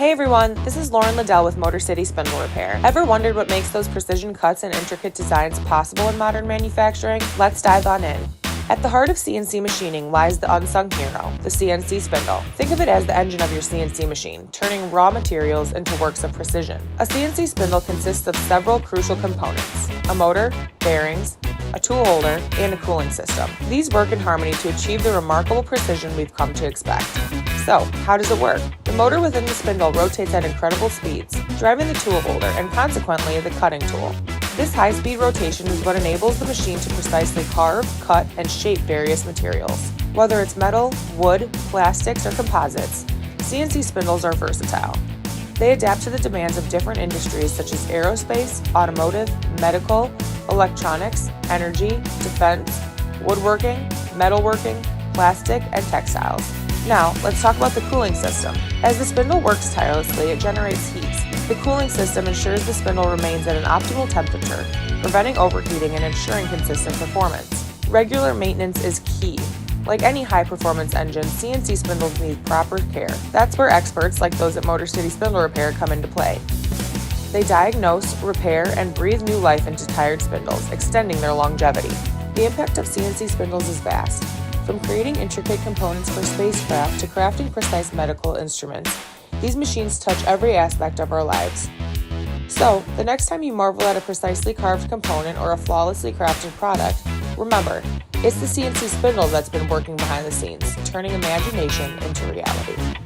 Hey everyone, this is Lauren Liddell with Motor City Spindle Repair. Ever wondered what makes those precision cuts and intricate designs possible in modern manufacturing? Let's dive on in. At the heart of CNC machining lies the unsung hero, the CNC spindle. Think of it as the engine of your CNC machine, turning raw materials into works of precision. A CNC spindle consists of several crucial components: a motor, bearings, a tool holder, and a cooling system. These work in harmony to achieve the remarkable precision we've come to expect. So, how does it work? The motor within the spindle rotates at incredible speeds, driving the tool holder and consequently the cutting tool. This high-speed rotation is what enables the machine to precisely carve, cut, and shape various materials. Whether it's metal, wood, plastics, or composites, CNC spindles are versatile. They adapt to the demands of different industries such as aerospace, automotive, medical, electronics, energy, defense, woodworking, metalworking, plastic, and textiles. Now, let's talk about the cooling system. As the spindle works tirelessly, it generates heat. The cooling system ensures the spindle remains at an optimal temperature, preventing overheating and ensuring consistent performance. Regular maintenance is key. Like any high-performance engine, CNC spindles need proper care. That's where experts like those at Motor City Spindle Repair come into play. They diagnose, repair, and breathe new life into tired spindles, extending their longevity. The impact of CNC spindles is vast. From creating intricate components for spacecraft to crafting precise medical instruments, these machines touch every aspect of our lives. So, the next time you marvel at a precisely carved component or a flawlessly crafted product, remember, it's the CNC spindle that's been working behind the scenes, turning imagination into reality.